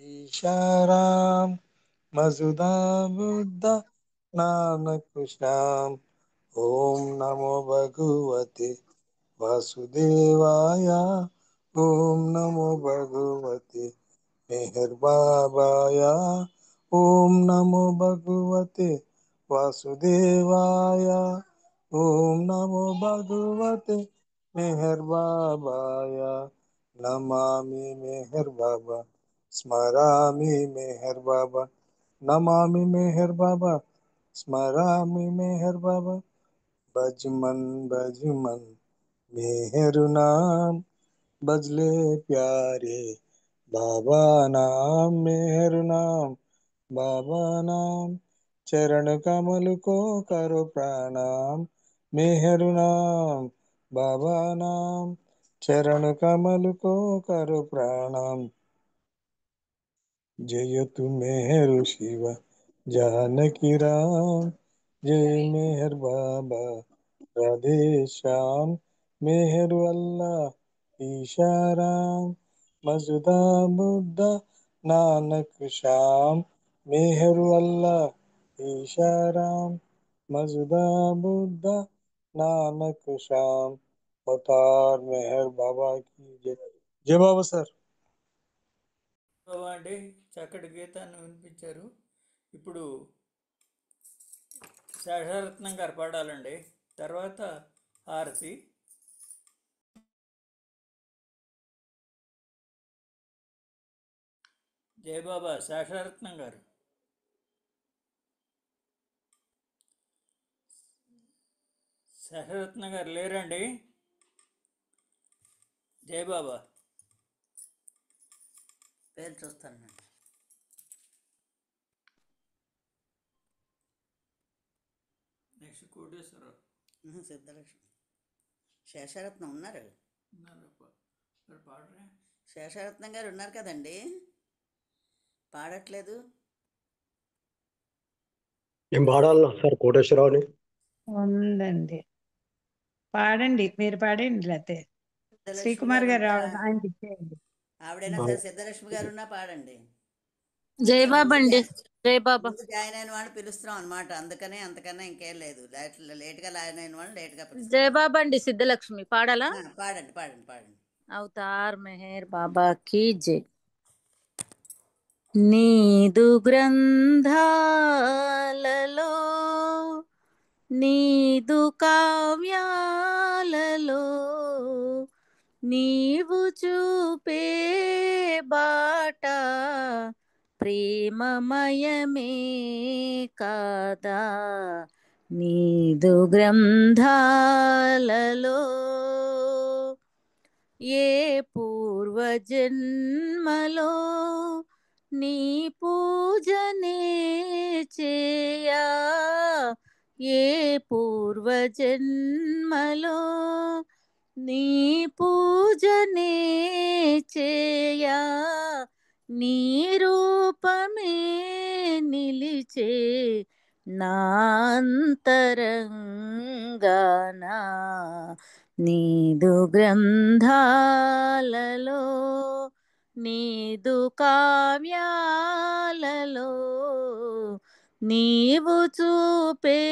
ईशाराम. मजुदा बुद्धा नानक श्याम. ओम नमो भगवते वासुदेवाय. ओम नमो भगवते मेहर बाबाया। ओम नमो भगवते वासुदेवाय। ओम नमो भगवते मेहर बाबाय। नमामि मेहर बाबा, स्मरामि मेहर बाबा, नमामि मेहर बाबा, स्मरामि मेहर बाबा। बजमन बजमन मेहर नाम, बजले प्यारे बाबा नाम, मेहर नाम बाबा नाम। चरण कमल को करो प्रणाम, मेहर नाम बाबा नाम। चरण कमल को करो प्रणाम। जय तु मेहर शिव जानकी राम, जय मेहर बाबा राधे श्याम। मेहर अल्लाह ईशा राम, मसुदा बुद्धा नानक श्याम। मेहर अल्लाह ईशा राम, मसुदा बुद्धा नानक श्याम। अवतार मेहर बाबा की जय। जय बाबा सर। బాబా అండి చక్కటి గీతాన్ని వినిపించారు. ఇప్పుడు శేషరత్నం గారు పాడాలండి, తర్వాత హారతి. జయబాబా శేషరత్నం గారు. శేషరత్నం గారు లేరండి. జయబాబా పేరు చూస్తాను. నెక్స్ట్ కోటేశ్వరరావు. సిద్ధలక్ష్మి. శేషరత్నం ఉన్నారు. మరి పాడరే? శేషరత్నం గారు ఉన్నారు కదండి, పాడట్లేదు. ఏం పాడాలన్నా సార్ కోటేశ్వరరావుని? ఉందండి, పాడండి, మీరు పాడండి. లేకపోతే సిద్ధలక్ష్మి శ్రీకుమార్ గారు గారు ఉంటారా? ఆయనకి ఇచ్చేయండి. ఆవిడైనా సరే సిద్ధలక్ష్మి గారు ఉన్నా పాడండి. జై బాబా అండి. జై బాబా. ముందు జాయిన్ అయిన వాళ్ళు పిలుస్తున్నాం అనమాట, అందుకనే అంతకన్నా ఇంకేం లేదు. లేట్గా జాయిన్ అయిన వాళ్ళు లేట్గా జై పిలుస్తున్నాం. బాబా అండి. సిద్ధలక్ష్మి పాడాలా? పాడండి పాడండి పాడండి. అవతార్ మెహర్ బాబా కీ జై. నీదు గ్రంథాలలో నీదు కావ్యాలలో నీవు చూపే బాట ప్రేమమయమే కాదా. నీదు గ్రంథాలలో ఏ పూర్వజన్మలో నీ పూజనే చేయా, ఏ పూర్వజన్మలో నీ పూజనే చేయా, నీ రూపమే నిలిచే నా అంతరంగానా. నీదు గ్రంథాలలో నీదు కావ్యాలలో నీవు చూపే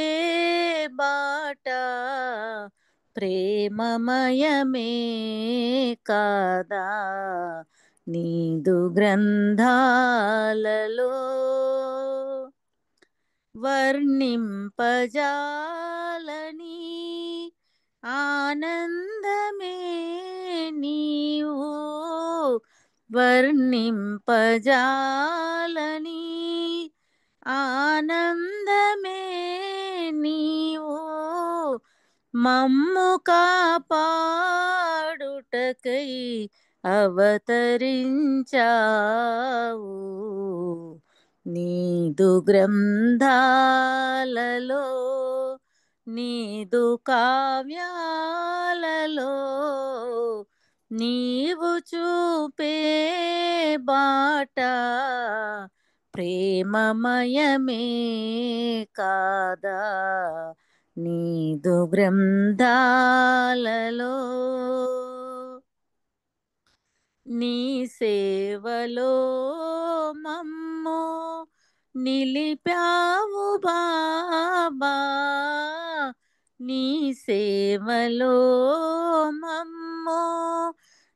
బాట ప్రేమమయమే కాదా. నీదు గ్రంథాలలో వర్ణింపజాలని ఆనందమే నీవు, వర్ణింపజాలని ఆనందమే నీవు. మమ్ము కాపాడుటకై అవతరించావు. నీదు గ్రంథాలలో నీదు కావ్యాలలో నీవు చూపే బాట ప్రేమమయమే కాదా. నీదు గ్రంథాలలో నీ సేవలో మమ్ము నిలిపావు బాబా, నీ సేవలో మమ్ము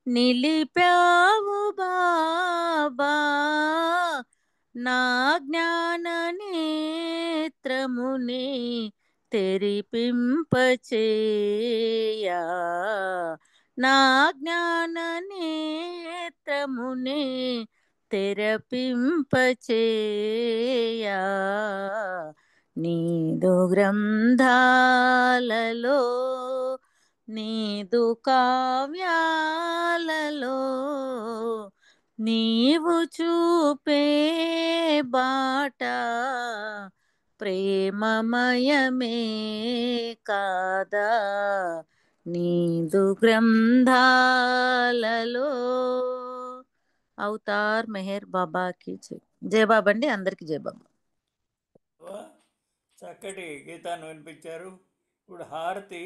నిలిపావు బాబా నా జ్ఞాన నేత్రముని తెరిపింపచేయా నా జ్ఞాన నేత్రముని తెరపింపచేయా నీదు గ్రంథాలలో నీదు కావ్యాలలో నీవు చూపే బాట ప్రేమమయమే కాదా నీదు గ్రంథాలలో అవతార్ మెహర్ బాబాకి జై బాబా అండి. అందరికీ జై బాబా. చక్కటి గీతాన్ని వినిపించారు. ఇప్పుడు హారతి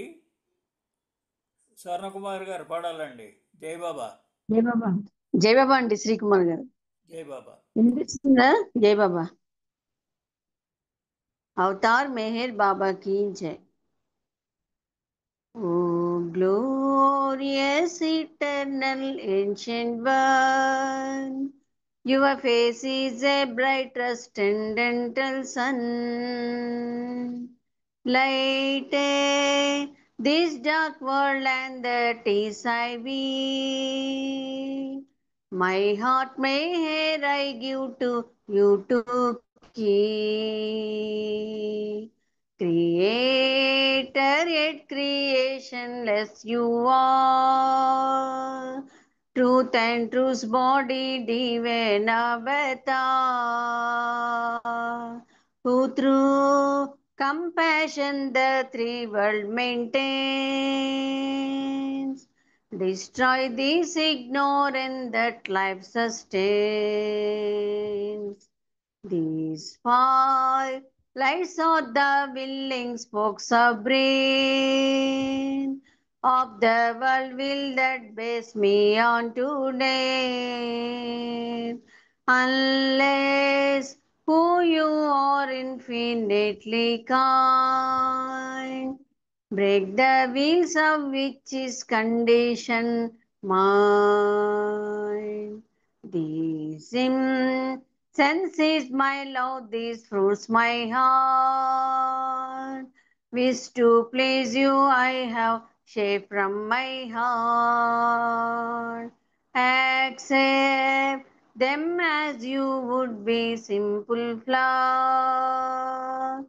స్వర్ణకుమార్ గారు పాడాలండి. జై బాబా. జై బాబా. జై బాబా అండి శ్రీకుమార్ గారు. జై బాబా. వినిపిస్తుందా? జై బాబా. అవతార్ మెహర్ బాబా की जय. O glorious eternal ancient one, your face is a bright transcendental sun. Light this dark world and that is I will. My heart may here I give to you to keep. Creator yet creationless you are. Truth and truth's body divine avatar. Who through compassion the three world maintains. Destroy this ignorance that life sustains. These five lights are the willing spokes of brain of the world will that bears me on today. Unless who you are infinitely kind, break the wheels of which is condition mind. These senses my love, these fruits my heart. Wish to please you, I have shaped from my heart. Accept them as you would be simple flower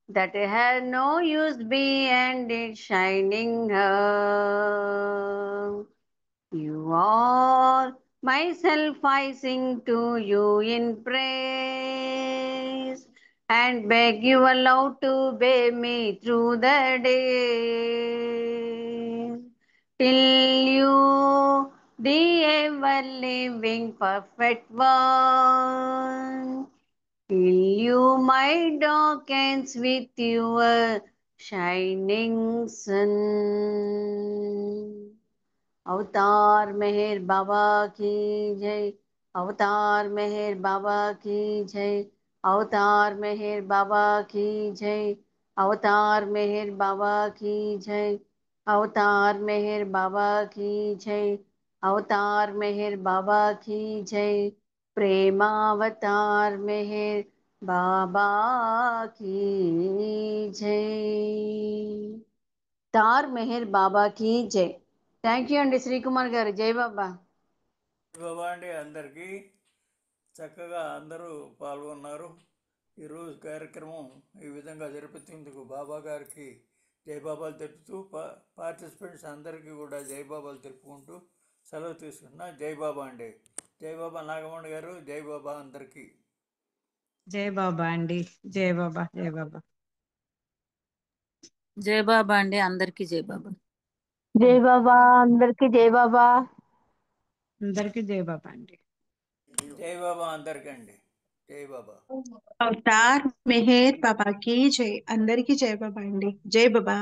that had no use beyond its shining herb. You are myself, I sing to you in praise and beg your love to bear me through the day till you, the ever living perfect one, fill you my dark ends with your shining sun. अवतार मेहर बाबा की जय. अवतार मेहर बाबा की जय. अवतार मेहर बाबा की जय. अवतार मेहर बाबा की जय. अवतार मेहर बाबा की जय. अवतार मेहर बाबा की जय. प्रेमावतार मेहर बाबा की जय. तार मेहर बाबा की जय. థ్యాంక్ యూ అండి శ్రీకుమార్ గారు. జై బాబా. జై బాబా అండి. అందరికీ చక్కగా అందరూ పాల్గొన్నారు. ఈరోజు కార్యక్రమం ఈ విధంగా జరుపుతున్నందుకు బాబా గారికి జై బాబాలు తెలుపుతూ పార్టిసిపెంట్స్ అందరికీ కూడా జై బాబాలు తెలుపుకుంటూ సెలవు తీసుకుంటున్నా. జై బాబా అండి. జై బాబా నాగమణి గారు. జై బాబా అందరికీ. జై బాబా అండి. జై బాబా. జై బాబా. జై బాబా అండి. అందరికీ జై బాబా. జై బాబా అందరికి జై బాబా. అందరికీ జై బాబా అండి. జై బాబా అందరికీ అండి. జై బాబా. అవతార్ మెహర్ బాబా की जय. అందరికీ జై బాబా అండి. జై బాబా.